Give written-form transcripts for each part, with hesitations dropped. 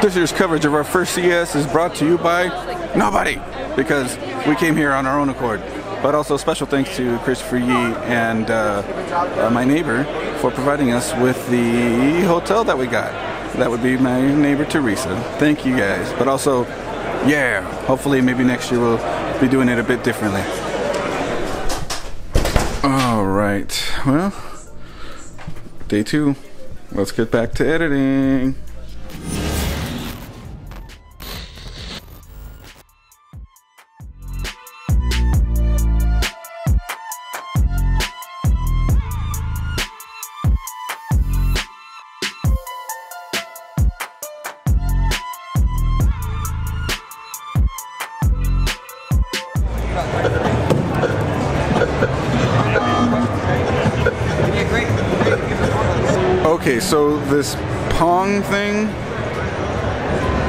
This year's coverage of our first CES is brought to you by nobody, because we came here on our own accord. But also special thanks to KristoferYee and my neighbor for providing us with the hotel that we got. That would be my neighbor Teresa. Thank you guys. But also, yeah, hopefully maybe next year we'll be doing it a bit differently. Alright, well, day 2. Let's get back to editing. Okay, so this Pong thing,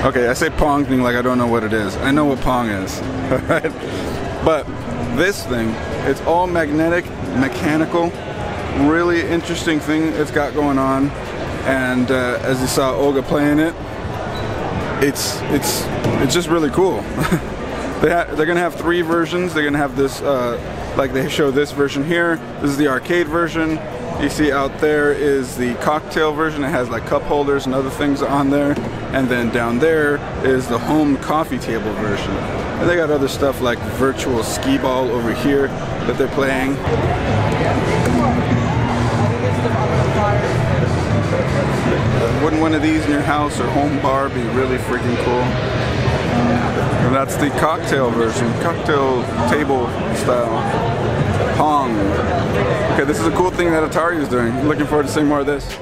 okay, I say Pong thing like I don't know what it is. I know what Pong is, alright? But this thing, it's all magnetic, mechanical, really interesting thing it's got going on. And as you saw Olga playing it, it's just really cool. They're gonna have 3 versions. They're gonna have this, like they show this version here. This is the arcade version. You see out there is the cocktail version. It has like cup holders and other things on there. And then down there is the home coffee table version. And they got other stuff like virtual skee ball over here that they're playing. Wouldn't one of these in your house or home bar be really freaking cool? And that's the cocktail version, cocktail table style. Pong. Okay, this is a cool thing that Atari is doing. I'm looking forward to seeing more of this.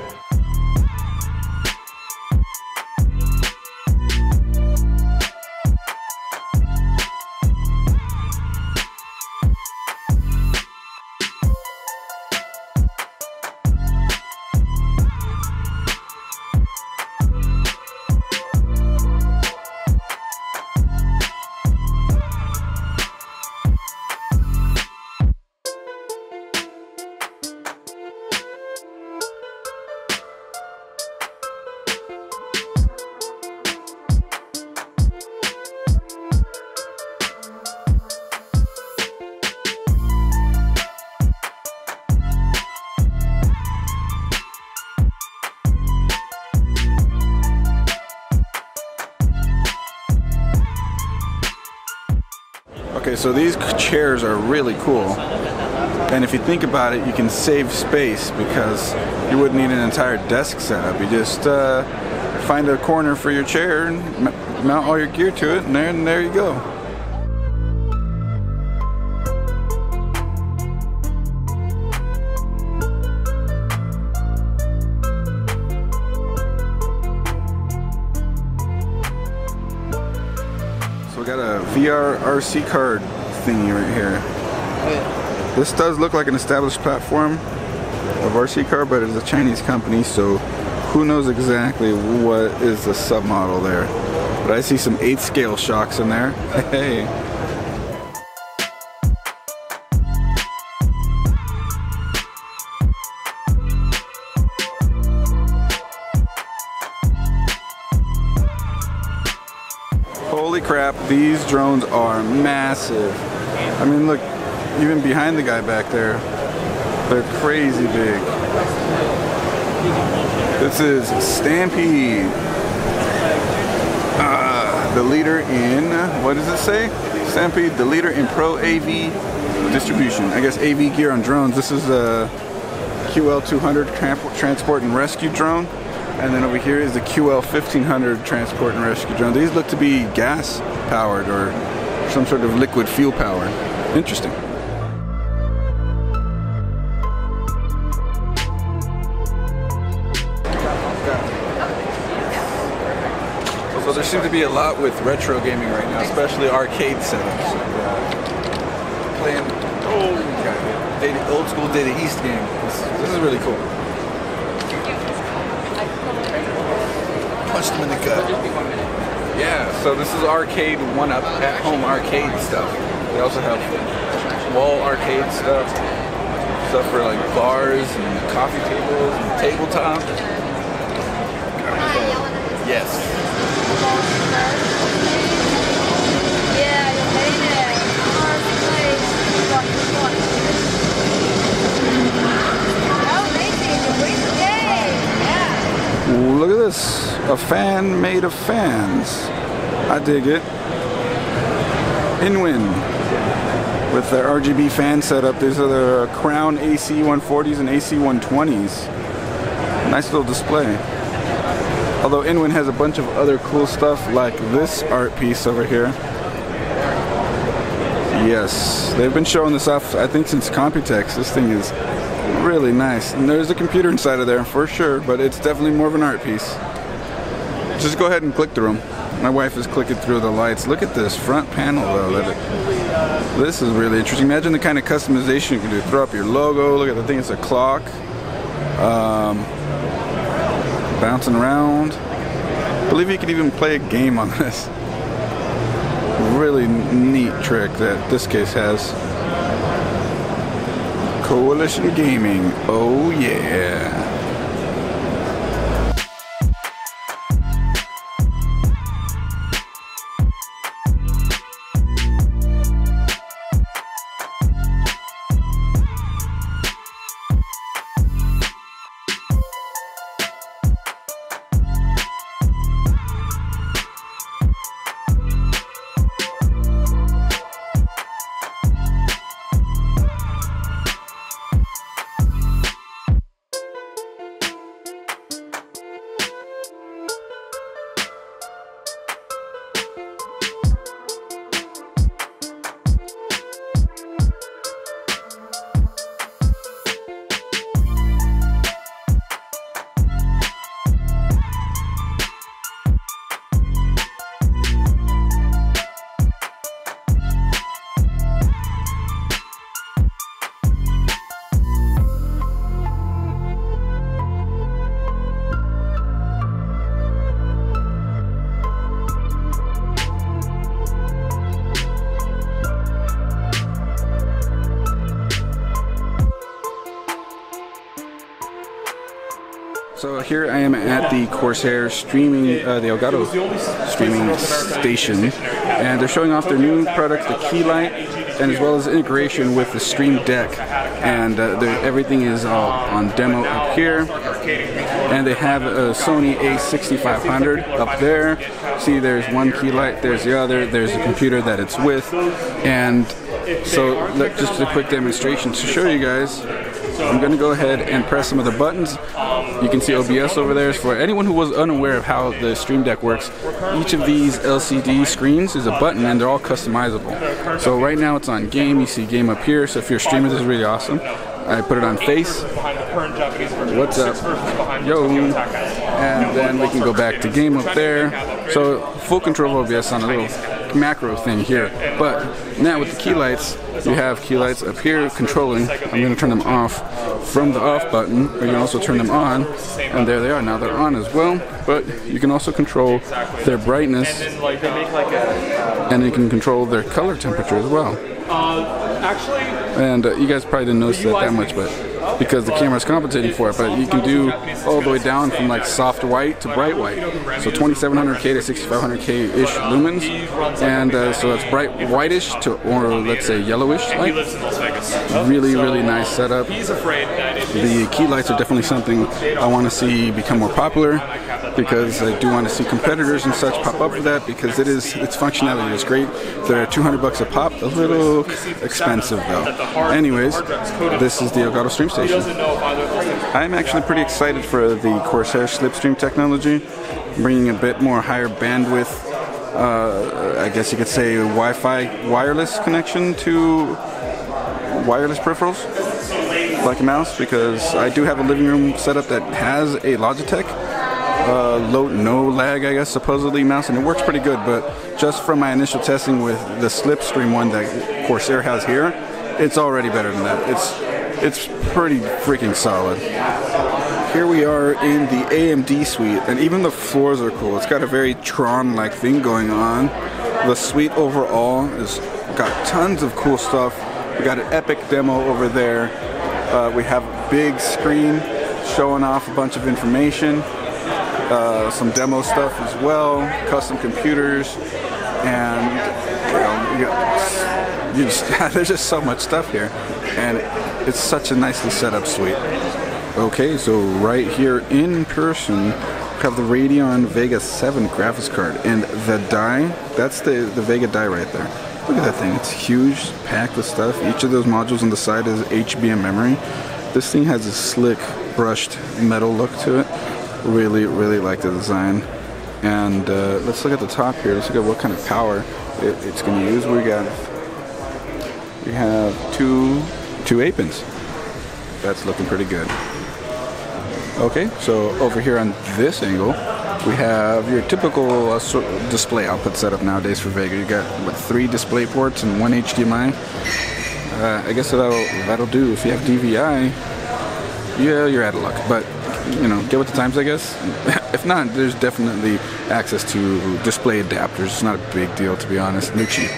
Okay, so these chairs are really cool, and if you think about it, you can save space because you wouldn't need an entire desk setup. You just find a corner for your chair and mount all your gear to it, and there you go. We got a VR RC card thingy right here. This does look like an established platform of RC card, but it's a Chinese company, so who knows exactly what is the submodel there. But I see some 8 scale shocks in there. Hey. Holy crap, these drones are massive. I mean, look, even behind the guy back there, they're crazy big. This is Stampede. The leader in, what does it say? Stampede, the leader in pro AV distribution. I guess AV gear on drones. This is a QL200 transport and rescue drone. And then over here is the QL1500 transport and rescue drone. These look to be gas powered or some sort of liquid fuel powered. Interesting. So there seems to be a lot with retro gaming right now, especially arcade setups. Playing old school Data East game. This is really cool. Punched him in the gut. Yeah, so this is arcade one-up, at-home arcade stuff. They also have wall arcade stuff for like bars and coffee tables and tabletop. Yes. fan made of fans. I dig it. Inwin with their RGB fan setup. These are the Crown AC 140s and AC 120s. Nice little display. Although Inwin has a bunch of other cool stuff like this art piece over here. Yes, they've been showing this off I think since Computex. This thing is really nice. And there's a computer inside of there for sure, but it's definitely more of an art piece. Just go ahead and click through them. My wife is clicking through the lights. Look at this front panel though. This is really interesting. Imagine the kind of customization you can do. Throw up your logo. Look at the thing. It's a clock. Bouncing around. I believe you could even play a game on this. Really neat trick that this case has. Coalition Gaming. Oh yeah. So here I am at the Corsair streaming, the Elgato streaming station, and they're showing off their new product, the Keylight, and as well as integration with the Stream Deck. And everything is all on demo up here. And they have a Sony a6500 up there. See, there's one Keylight, there's the other, there's the computer that it's with, and so just a quick demonstration to show you guys. I'm going to go ahead and press some of the buttons. You can see OBS over there. For anyone who was unaware of how the Stream Deck works, each of these LCD screens is a button and they're all customizable. So right now it's on game. You see game up here. So if you're a streamer, this is really awesome. I put it on face. What's up? Yo. And then we can go back to game up there. So full control of OBS on a little macro thing here. But now with the key lights, you have key lights up here controlling. I'm going to turn them off from the off button, or you can also turn them on, and there they are. Now they're on as well, but you can also control their brightness, and you can control their color temperature as well. And you guys probably didn't notice that much, but because the camera's compensating for it, but you can do all the way down from like soft white to bright white. So 2700K to 6500K-ish lumens, and so it's bright whitish to, or let's say yellowish light. Really, really nice setup. The key lights are definitely something I want to see become more popular, because I do want to see competitors and such pop up for that, because its functionality is great. They're $200 a pop, a little expensive though. Anyways, this is the Elgato Stream Station. I'm actually pretty excited for the Corsair slipstream technology, bringing a bit more higher bandwidth, I guess you could say Wi-Fi wireless connection to wireless peripherals, like a mouse, because I do have a living room setup that has a Logitech no lag, I guess, supposedly mouse, and it works pretty good, but just from my initial testing with the slipstream one that Corsair has here, it's already better than that. It's pretty freaking solid. Here we are in the AMD suite, and even the floors are cool. It's got a very Tron-like thing going on. The suite overall has got tons of cool stuff. We got an epic demo over there. We have a big screen showing off a bunch of information. Some demo stuff as well, custom computers, and there's just so much stuff here, and it's such a nicely set up suite. Okay, so right here in person, have the Radeon Vega 7 graphics card, and the die, that's the Vega die right there. Look at that thing, it's huge, packed with stuff. Each of those modules on the side is HBM memory. This thing has a slick, brushed metal look to it. Really, really like the design. And let's look at the top here. Let's look at what kind of power it's going to use. We have two 8-pins. That's looking pretty good. Okay, so over here on this angle, we have your typical display output setup nowadays for Vega. You got what, 3 display ports and 1 HDMI. I guess that'll do. If you have DVI, yeah, you're out of luck. But you know, get with the times, I guess. If not, there's definitely access to display adapters. It's not a big deal, to be honest. They're cheap.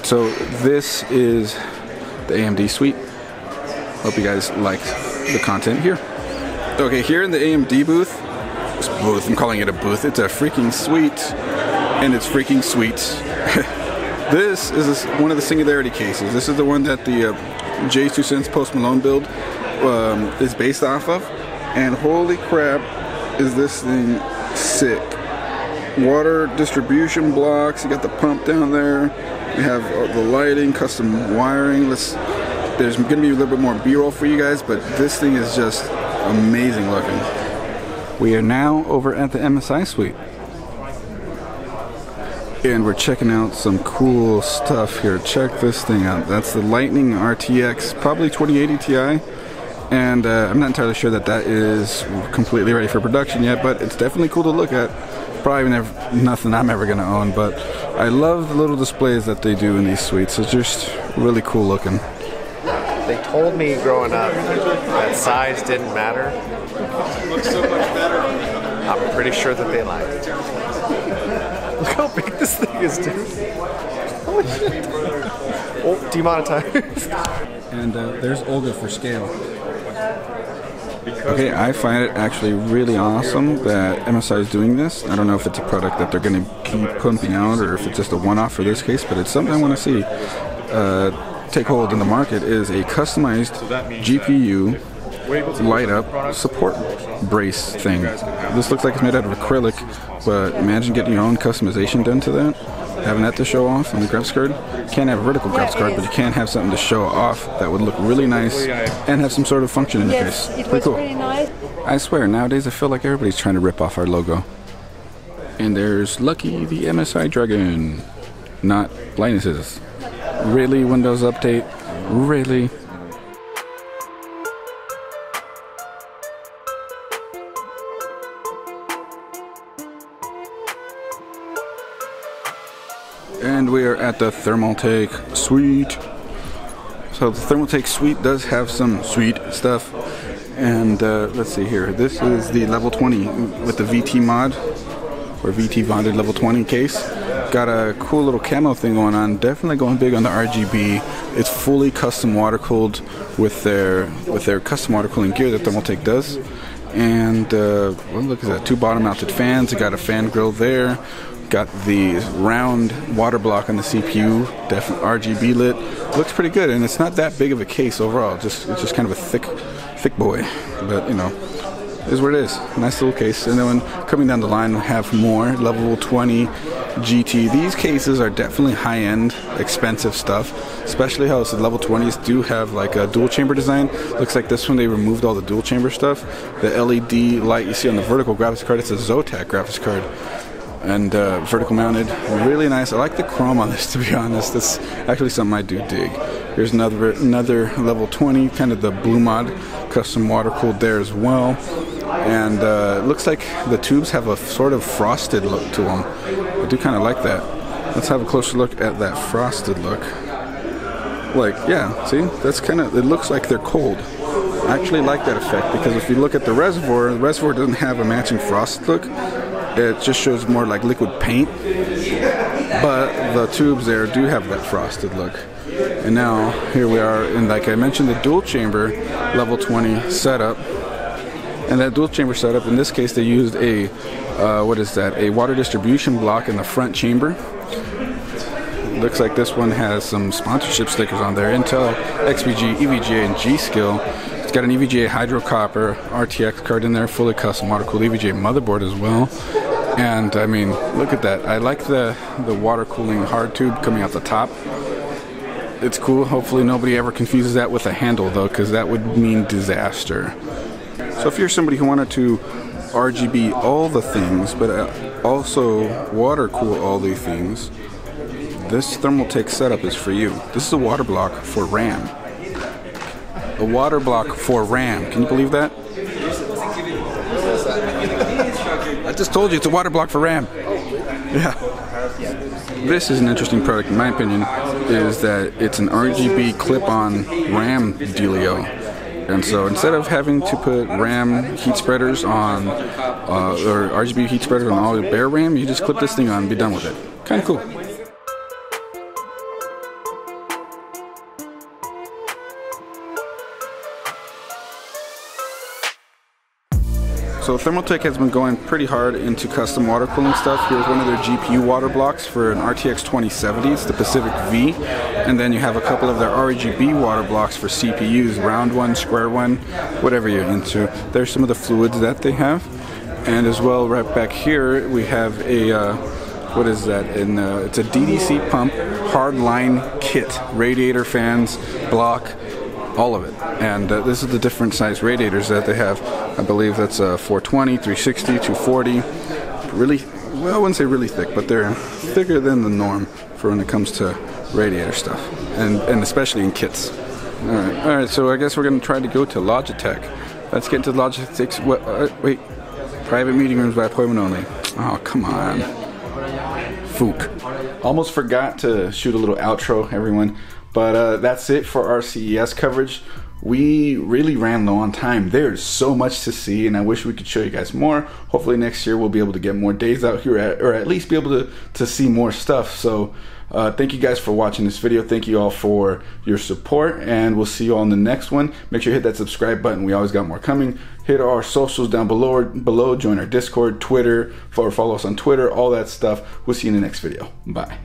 So this is the AMD suite. Hope you guys liked the content here. Okay, here in the AMD booth, I'm calling it a booth. It's a freaking suite, and it's freaking sweet. This is one of the Singularity cases. This is the one that the J2 Post Malone build is based off of, and holy crap, is this thing sick. Water distribution blocks, you got the pump down there, you have the lighting, custom wiring. There's going to be a little bit more B-roll for you guys, but this thing is just amazing looking. We are now over at the MSI suite, and we're checking out some cool stuff here. Check this thing out. That's the Lightning RTX, probably 2080 Ti. And I'm not entirely sure that is completely ready for production yet, but it's definitely cool to look at. Probably nothing I'm ever going to own, but I love the little displays that they do in these suites. It's just really cool looking. They told me growing up that size didn't matter. It looks so much better. I'm pretty sure that they lied. Look how big this thing is, dude. Holy shit. Oh, demonetized. And there's Olga for scale. Okay, I find it actually really awesome that MSI is doing this. I don't know if it's a product that they're going to keep pumping out or if it's just a one-off for this case, but it's something I want to see take hold in the market. Is a customized GPU light-up support brace thing. This looks like it's made out of acrylic, but imagine getting your own customization done to that. Having that to show off on the graphics card. You can't have a vertical graphics card, but you can have something to show off that would look really nice and have some sort of function interface. Yes, it was pretty nice. I swear, nowadays I feel like everybody's trying to rip off our logo. And there's Lucky the MSI Dragon. Not Linus's. Really, Windows Update? Really? And we are at the Thermaltake suite. So the Thermaltake suite does have some sweet stuff. And let's see here. This is the level 20 with the VT mod, or VT bonded level 20 case. Got a cool little camo thing going on. Definitely going big on the RGB. It's fully custom water cooled with their custom water cooling gear that Thermaltake does. And well, look at that. 2 bottom mounted fans. You got a fan grill there. Got the round water block on the CPU, definitely RGB lit. Looks pretty good, and it's not that big of a case overall. It's just kind of a thick boy, but you know, is what it is. Nice little case. And then coming down the line, we have more level 20 GT. These cases are definitely high-end, expensive stuff. Especially how the level 20s do have like a dual chamber design. Looks like this one they removed all the dual chamber stuff. The LED light you see on the vertical graphics card, it's a Zotac graphics card. And vertical mounted, really nice. I like the chrome on this, to be honest. That's actually something I do dig. Here's another level 20, kind of the blue mod, custom water cooled there as well. And it looks like the tubes have a sort of frosted look to them. I do kind of like that. Let's have a closer look at that frosted look. Like, yeah, see, that's kind of, it looks like they're cold. I actually like that effect because if you look at the reservoir doesn't have a matching frosted look. It just shows more like liquid paint, but the tubes there do have that frosted look. And now here we are in, like I mentioned, the dual chamber level 20 setup. And that dual chamber setup, in this case they used a a water distribution block in the front chamber. Looks like this one has some sponsorship stickers on there. Intel, XPG, EVGA, and G-Skill. It's got an EVGA Hydro Copper RTX card in there, fully custom water-cooled EVGA motherboard as well. And I mean, look at that. I like the water cooling hard tube coming out the top. It's cool. Hopefully nobody ever confuses that with a handle though, because that would mean disaster. So if you're somebody who wanted to RGB all the things, but also water cool all the things, this Thermaltake setup is for you. This is a water block for RAM. A water block for RAM. Can you believe that? I just told you it's a water block for RAM. Yeah. This is an interesting product, in my opinion, is that it's an RGB clip-on RAM dealio. And so instead of having to put RAM heat spreaders on, or RGB heat spreaders on all your bare RAM, you just clip this thing on and be done with it. Kind of cool. So Thermaltake has been going pretty hard into custom water cooling stuff. Here's one of their GPU water blocks for an RTX 2070. It's the Pacific V. And then you have a couple of their RGB water blocks for CPUs, round one, square one, whatever you're into. There's some of the fluids that they have. And as well, right back here, we have a, what is that? It's a DDC pump, hardline kit, radiator fans, block, all of it. And this is the different size radiators that they have. I believe that's 420, 360, 240. Really, well, I wouldn't say really thick, but they're thicker than the norm for when it comes to radiator stuff, and especially in kits. All right. So I guess we're gonna try to go to Logitech. Let's get into Logitech's. Wait, private meeting rooms by appointment only. Oh, come on. Fook. Almost forgot to shoot a little outro, everyone. But that's it for our CES coverage. We really ran low on time. There's so much to see, and I wish we could show you guys more. Hopefully next year we'll be able to get more days out here, or at least be able to see more stuff. So thank you guys for watching this video. Thank you all for your support, and we'll see you all in the next one. Make sure you hit that subscribe button. We always got more coming. Hit our socials down below. Join our Discord, Twitter, follow us on Twitter, all that stuff. We'll see you in the next video. Bye.